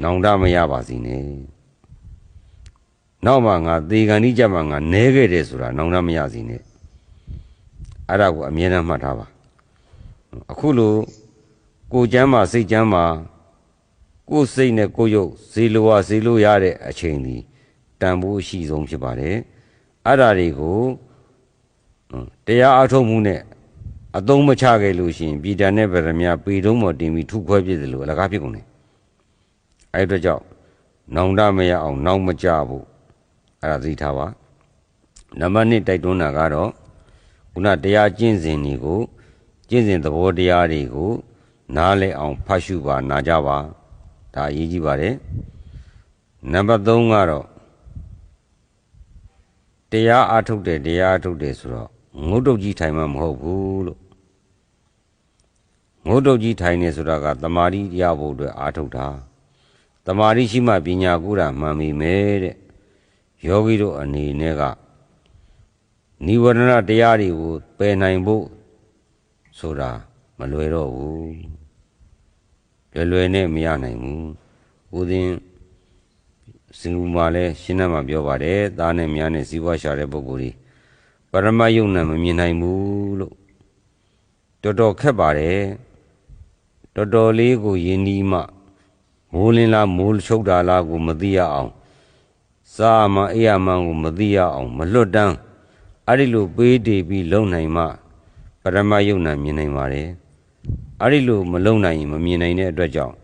နောင်တမရပါစေနဲ့နောက်မှငါသေကန်ကြီးကြမှာငါနဲခဲ့တယ်ဆိုတာနောင်တမရစေနဲ့အဲ့ဒါကိုအမြဲတမ်းမှတ်ထားပါအခုလိုကိုကျမ်းမှာစိတ်ကျမ်းမှာကိုယ်စိတ်နဲ့ကိုယ်ရုပ်ဇေလိုဝဇေလိုရတဲ့အချိန်ဒီတန်ဖိုးအရှိဆုံးဖြစ်ပါတယ်အဲ့ဒါတွေကိုတရားအထုတ်မှုနဲ့အသုံးမချခဲ့လို့ရှိရင်ပြည်တန်တဲ့ဗရမ ्या ပေတုံးပေါ်တင်ပြီးထုခွဲပြစ်တယ်လို့အလကားဖြစ်ကုန်တယ်အဲ့အတွက်ကြောင့်နောင်တမရအောင်နောက်မကြဘူးအဲ့ဒါသိထားပါနံပါတ်1တိုက်တွန်းတာကတော့ခုနတရားကျင့်စဉ်တွေကိုကျင့်စဉ်သဘောတရားတွေကိုနားလည်အောင်ဖတ်ရှုပါနားကြပါဒါအရေးကြီးပါတယ်နံပါတ်3ကတော့တရားအထုတ်တယ်ဆိုတော့ငုတ်တုတ်ကြီးထိုင်မှမဟုတ်ဘူးလို့ငုတ်တုတ်ကြီးထိုင်နေဆိုတာကတမာတိရဖို့အတွက်အာထုတ်တာတမာတိရှိမှပညာကိုယ်တာမှန်ပြီမဲ့တဲ့ယောဂီတို့အနေနဲ့ကနိဝရဏတရားတွေကိုပယ်နိုင်ဖို့ဆိုတာမလွယ်တော့ဘူးလွယ်နဲ့မရနိုင်ဘူးဦးဇင်းစင်ကူမှာလဲရှင်းနှံ့မှာပြောပါတယ်သားနဲ့မြားနဲ့စီးပွားရှာတဲ့ပုဂ္ဂိုလ်ကြီးပရမယုံနဲ့မမြင်နိုင်ဘူးလို့တော်တော်ခက်ပါတယ်တော်တော်လေးကိုယဉ်နီးမှမိုးလင်းလားမိုးချုပ်တာလားကိုမသိရအောင်စားမှအေးရမှန်ကိုမသိရအောင်မလွတ်တမ်းအဲ့ဒီလိုပေးတည်ပြီးလုံနိုင်မှပရမယုံနဲ့မြင်နိုင်ပါတယ်အဲ့ဒီလိုမလုံနိုင်ရင်မမြင်နိုင်တဲ့အတွက်ကြောင့်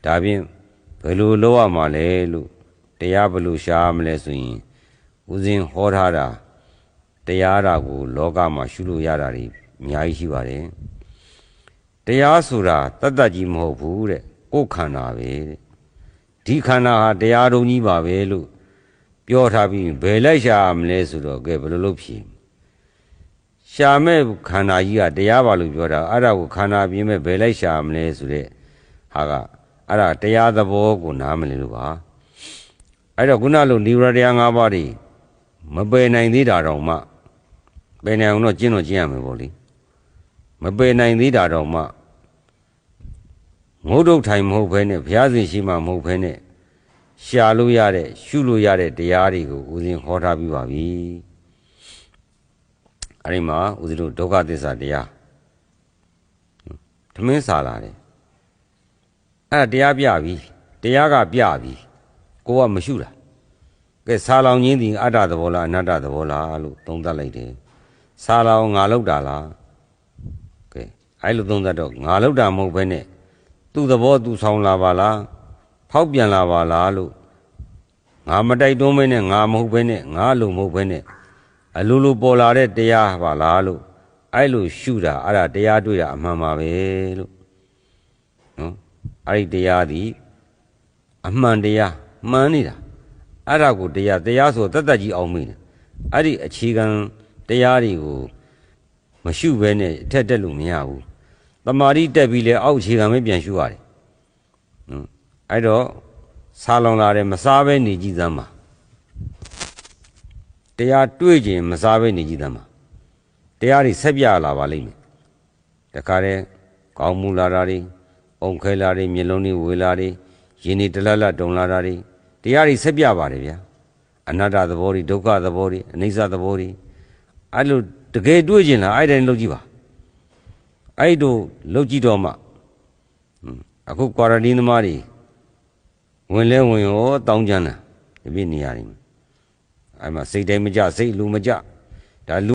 ဒါဖြင့်ဘယ်လိုလုပ်ရမှာလဲလို့တရားဘယ်လိုရှားမလဲဆိုရင်ဦးဇင်းဟောထားတာတရားဓာတ်ကိုလောကမှာရှုလို့ရတာတွေအများကြီးရှိပါတယ်တရားဆိုတာတတ်တတ်ကြီးမဟုတ်ဘူးတဲ့ကိုယ်ခန္ဓာပဲတဲ့ဒီခန္ဓာဟာတရားတော်ကြီးပါပဲလို့ပြောထားပြီးဘယ်လိုက်ရှာမလဲဆိုတော့ကဲဘယ်လိုလုပ်ဖြေရှာမဲ့ခန္ဓာကြီးကတရားပါလို့ပြောတာအဲ့ဒါကိုခန္ဓာပြင်းမဲ့ဘယ်လိုက်ရှာမလဲဆိုတဲ့ဟာကအဲ့ဒါတရားသဘောကိုနားမလည်လို့ပါအဲ့တော့ခုနလိုနိဝရဏတရား၅ပါးတွေမပယ်နိုင်သေးတာတော့မှပယ်နိုင်အောင်တော့ကျင့်ရမယ်ပေါ့လေမပယ်နိုင်သေးတာတော့မှငုတ်တုတ်ထိုင်မဟုတ်ဘဲနဲ့ဘုရားရှင်ရှိမှမဟုတ်ဘဲနဲ့ရှာလို့ရတဲ့ရှုလို့ရတဲ့တရားတွေကိုဦးဇင်းဟောထားပြီးပါပြီအဲ့ဒီမှာဦးဇင်းတို့ဒုက္ခသစ္စာတရားထမင်းစားလာတယ်အဲ့ဒါတရားပြပြီတရားကပြပြီကိုကမရှုတာကဲစားလောင်ခြင်းဒီအတ္တသဘောလားအနတ္တသဘောလားလို့သုံးသပ်လိုက်တယ်စားလောင်ငါလောက်တာလားကဲအဲ့လိုသုံးသပ်တော့ငါလောက်တာမဟုတ်ဘဲနဲ့သူ့သဘောသူဆောင်လာပါလားဖောက်ပြန်လာပါလားလို့ငါမတိုက်တွန်းမဲနဲ့ငါမဟုတ်ဘဲနဲ့ငါလိုမဟုတ်ဘဲနဲ့အလိုလိုပေါ်လာတဲ့တရားပါလားလို့အဲ့လိုရှုတာအဲ့ဒါတရားတွေ့တာအမှန်ပါပဲလို့နော်အဲ့ဒီတရားသည်အမှန်တရားမှန်နေတာအဲ့ဒါကိုတရားဆိုတတ်တတ်ကြီးအောင်မိတယ်အဲ့ဒီအခြေခံတရားတွေကိုမရှုဘဲနဲ့အထက်တက်လို့မရဘူးတမာတိတက်ပြီးလဲအောက်အခြေခံပဲပြန်ရှုရတယ်အဲ့တော့စားလောင်လာတယ်မစားဘဲနေကြည့်သမ်းပါတရားတွေ့ခြင်းမစားဘဲနေကြည့်သမ်းပါတရားတွေဆက်ပြလာပါလိမ့်မယ်တခါတည်းကောင်းမှုလာတာတွေအုံခဲလာတွေမျက်လုံးတွေဝေလာတွေရင်တွေတလလတုံလာတာတွေတရားတွေဆက်ပြပါတယ်ဗျာအနတ္တသဘောတွေဒုက္ခသဘောတွေအနိစ္စသဘောတွေအဲ့လိုတကယ်တွေ့ခြင်းလားအဲ့တိုင်းလုပ်ကြည့်ပါအဲ့တို့လုပ်ကြည့်တော့မှအခုကွာရတင်းသမားတွေဝင်လဲဝင်ရောတောင်းကြမ်းတာဒီပြည့်နေရာတွေအဲ့မှာစိတ်တိုင်းမကြစိတ်လူမကြဒါလူ